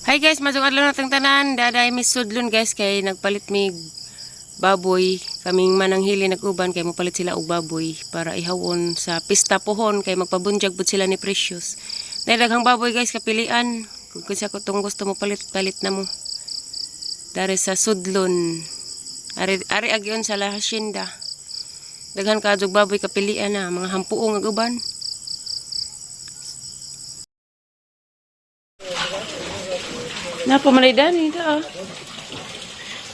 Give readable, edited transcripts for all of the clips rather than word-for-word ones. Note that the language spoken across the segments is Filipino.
Hi guys, masuk adlaw natong tanan. Daday mi sudlon guys kay nagpalit mi baboy. Kaming mananghili nag-uban kay mopalit sila og baboy para ihawon sa pista pohon kay magpabunjag pud sila ni Precious. Daghang baboy guys kapilian. Kung kinsa ko tong gusto mo palit na mo. Dari sa sudlon. Ari agyon sa La Hacienda. Daghan kadtog baboy kapilian na mga hampuong ang uban. Napamalay dani ito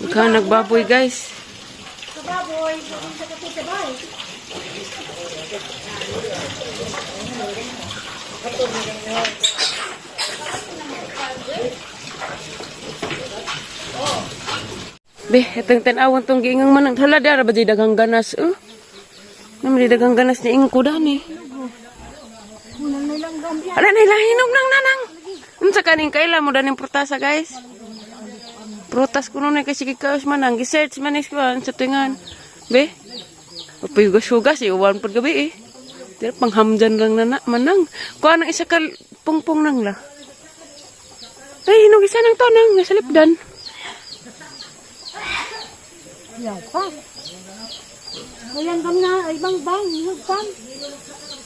Magka nagbaboy guys. Baboy, sa kapitbahay. Be, itong tanawon tong giingang manang halada ra ba di daghang ganas Naman di daghang ganas ni ingko dani. Ala nila hinog nang nanang. Unsa kaning kaila mo daning prutasa guys? Prutas kuno na kasi kikaos manang gi-search man is kuan sa tingan. Be. Pagpuyugas-hugas uwan pud gabi Dira panghamjan lang na manang. Kuan ang isa ka pungpong nang la. Ay hinog isa nang to nang nasa lipdan. Yaw pa. Walang kam na ibang bang, hinog pa.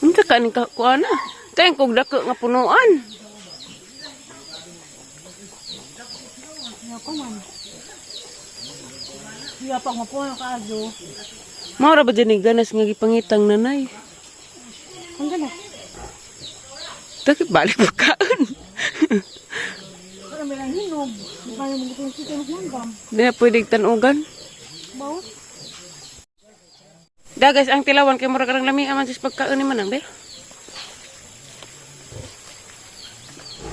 Unsa kaning kuan na? Kay kog dako nga punuan. Yaw pa man. Yaw pa mapo ang kaadyo. Maura ba dyan ganas nga gipangitang nanay? Ang gana. Taki balik pa kaan. Para may lang hinog. Kaya mo kung sito ng langgam. Di na pwedeng tanugan. Bawo. Da guys, ang tilawan kay mura karang lami aman sis pagkaon ni manang be.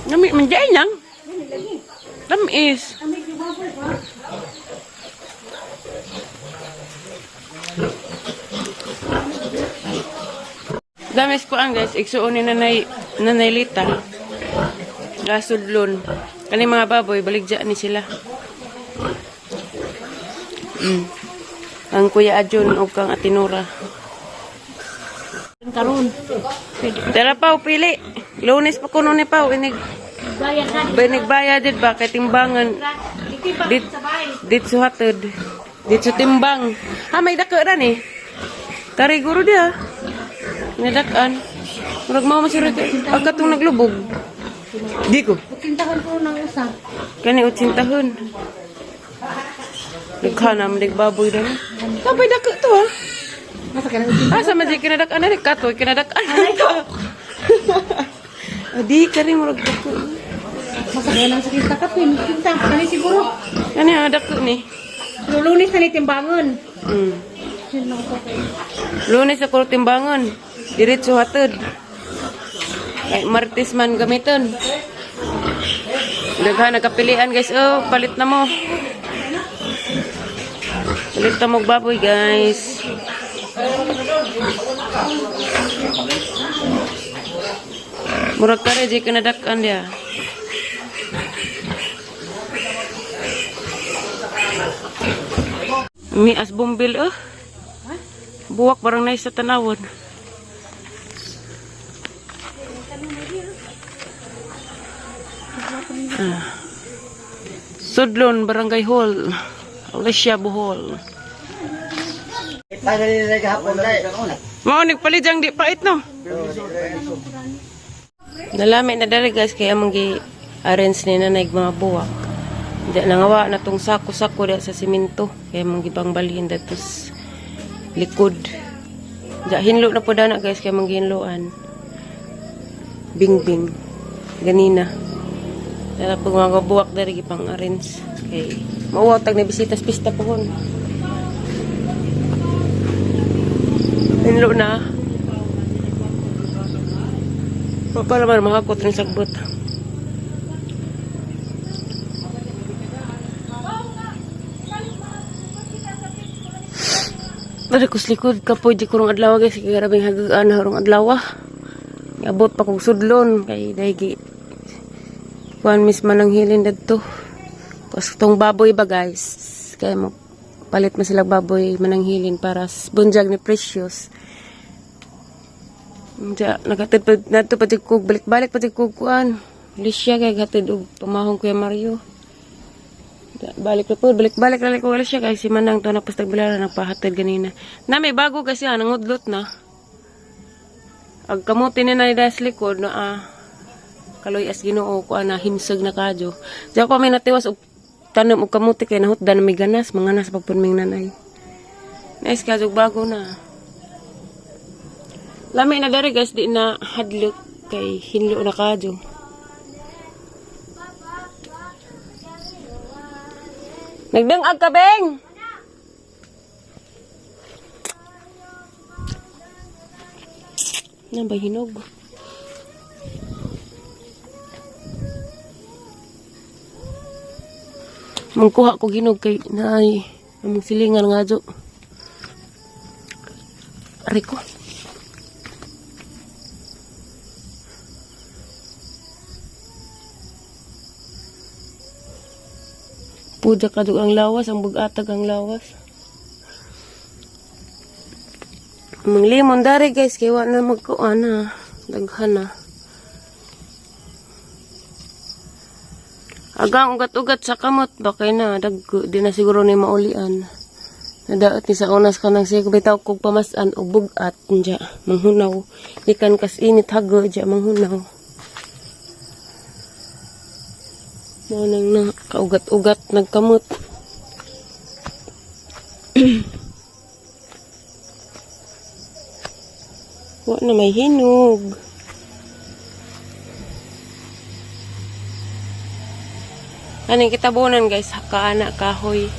Lami man dyan nang. Lamis. Amig yung baboy pa. Damis ko ang guys, iksuon ni nanay Lita. Gasudlon. Kani mga baboy, baligya ni sila. Ang Kuya Ajon o kang Atinura. Karon. Tara pa, pili. Lunes pa kuno ni pa. Bayad na. Binigbayad din ba? Kay timbangan. Dit suhatod. Dit su timbang. Ha, may dako ran Tari guro dia. May dakan. Murag mau masira agad itong naglubog. Di ko. Putintahan ko ng usa. Kani 80 tahun. Naghanam, nagbaboy rin. Kapay dako to Masa ka nang Asa man kinadakan na katoy kinadakan. Di ka rin murag dako. Masa ka nang sakit kapin. Pinta kani siguro. Kani ang dako ni. Lunes na ni timbangon. Lunes ako timbangan. Diretso hatod. Kay Martes man gamiton. Daghan nagkapilian guys. Palit na mo. Palit na mo baboy guys. Murag kare di kinadakan dia. Mi as bumbil buwak barang na sa tanawon. Sudlon, Barangay Hall, Alicia Bohol. Mau nagpalidyang di pait no? Nalami na dari guys kaya manggi arrange ni nanay mga buwak. Di nangawa na tong sako-sako da sa simento kaya manggibang balhin datos likod. Di hinlo na po dana guys kaya manggihinloan. Bing-bing. Ganina. Dala po mga buwak dari gipang arrange kay mauwatag na bisitas pista pohon. Hinlo na. Para man makakot rin sagbot. Dari kuslikod kapoy di kurang adlaw guys kay grabing hagaan harong adlaw. Abot pa kog sudlon kay daygi kuan mismo nang hilin dadto. Pas tong baboy ba guys kay mo palit man sila baboy mananghilin para bunjag ni Precious. Ja, nagatid pa nato pati kog balik-balik pati kog kuan. Alicia kay gatid og pamahong Kuya Mario. Balik na po, balik ko Alicia kay si Manang to napastag bilara nagpahatid ganina. Na may bago kasi nangudlot na. Ag kamuti ni na das likod na kaloy as Ginoo ko ana himseg na kadyo. Diya ko may natiwas og tanom og kamuti kay nahutdan na may ganas, manganas pagpunming nanay. Nice kadyo bago na. Lami na dari guys, di na hadlok kay hinlo na kadyo. Nagdangag ka, Beng! Nang ba hinog? Mangkuha ko ginog kay naay among silingan nga jo. Aray ko. Puja ka ang lawas, ang bugatag ang lawas. Mang limon dari guys, kaya na magkuan na. Daghan na. Agang ugat-ugat sa kamot, bakay na. Di na siguro ni maulian. Nadaot ni sa unas ka nang siya bitaw kog pamasan o bugat. Diya, manghunaw. Ikan kas init hago, diya manghunaw. Manang na kaugat-ugat nagkamot. Wa na may hinog. Kaning kitabunan guys, kaana kahoy.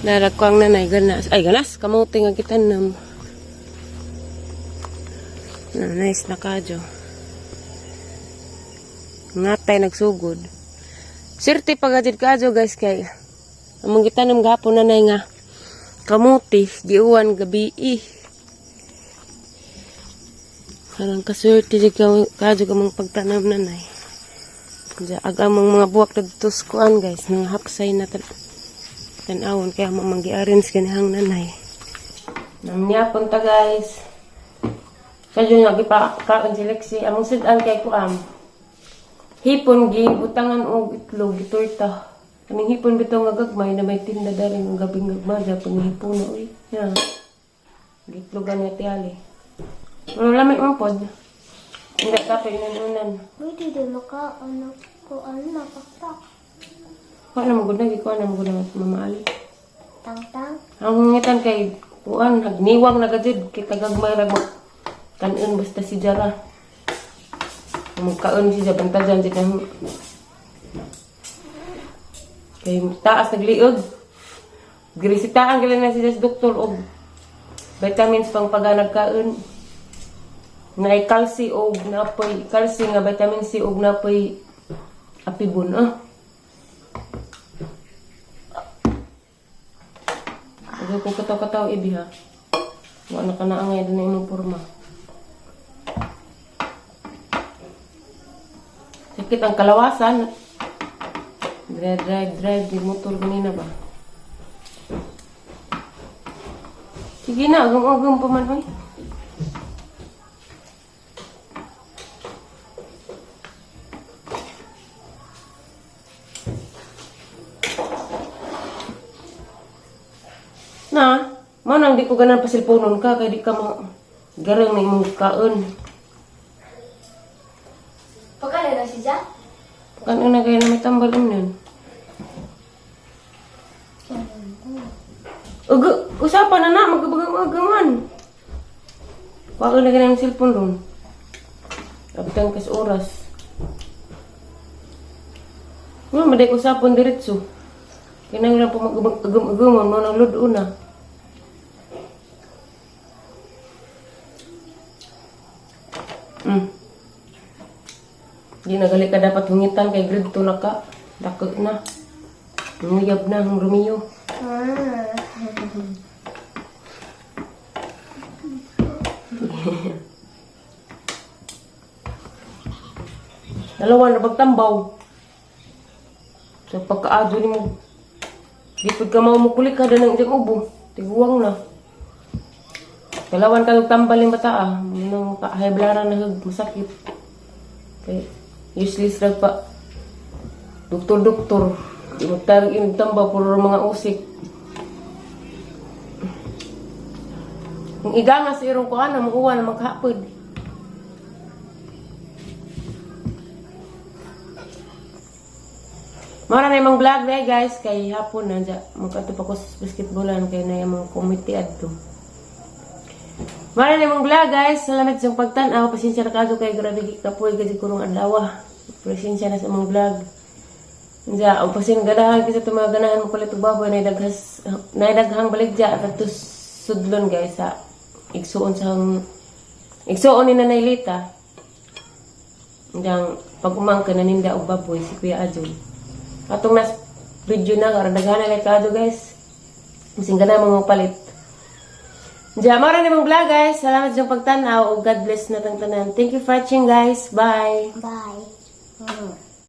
Narakwang nanay ganas. Ay ganas, kamuti nga kitanam. Nice na kadyo. Ngatay nagsugod. Sirti pagadid kadyo guys kay among gitanam gapon nanay nga kamuti giuwan gabi. Karang kaswerte di kadyo kamong pagtanam nanay. Diya agamang mga buwak na tuskuan guys nang haksay na tanawon kaya mamanggi-arrange ganihang nanay. Namnyapon ta guys. Kadyo nga gipakaon si Lexi among sudan kay kuam. Hipon gi butangan og itlog gitorta. Kaning hipon bitaw nga gagmay na may tinda dari ng gabing gagmada pag hipon na uy. Ya. Gitlogan nga tiali. Wala lamay mo pod. Hindi kapay nanunan. Pwede din maka-ano ko nakaktak. Wala mo gud na gikuan na mo gud mamaali. Tang-tang. Ang ngitan kay kuan nagniwang na gajud kita gagmay ra mo. Kanon basta si Jara. Magkaon siya bantajan siya kang kay taas nagliog. Girisitaan gila na siya sa doktor og vitamins pang paganag kaon. Na calci og napoy calci nga vitamin C og napoy apibon Ako ko kataw-kataw ibi ha. Wala ka na angay doon imong porma. Sakit ang kalawasan. Drive di motor ganina ba? Sige na, agam-agam pa man hoy. Na, manang di ko ganan pasilponon ka kay di ka mo garang na imong kaon. Pagkala na siya? Kano na kaya na may tambal nun? Usapan na magkabagang-agaman. Wala na ganang cellphone ron. Abitang kas oras. Maday usapan diretso. Kinang lang po mag-agam-agaman, manang ludo na. Di nagali ka dapat hungitan kay grade 2 na ka. Dakot na. Nguyab na ang Romeo. Dalawa na pagtambaw. So pagkaadyo ni mo. Di pag ka maumukulik ka na ng ubo. Tiguwang na. Dalawan ka nagtambal yung bata Nung kahiblaran na masakit. Okay. Useless lang pa. Doktor. Magtarang inagtamba puro mga usik. Kung iganga sa irong kuha na makuha na maghapod. Mara na yung vlog na guys, kay hapon na dyan. Magkatap ako sa basketballan, kay na yung mga committee adto. Mara na yung vlog guys, salamat sa pagtanaw. Pasensya na kaso kay grabe kapoy kasi kurong adlaw. Pasensya na sa mga vlog. Diyan, ang pasin ganahan kasi ito mga ganahan mo pala ito baboy na idaghang baligya at ito sudlon guys sa igsuon ni Nanay Lita. Diyan, pag umangka na ninda og baboy si Kuya Adjun. Atong nas video na karadaghan na kado guys. Masing ganahan mga palit. Diyan, mara na mga vlog guys. Salamat sa pagtanaw o God bless na tang tanan. Thank you for watching guys. Bye. Bye.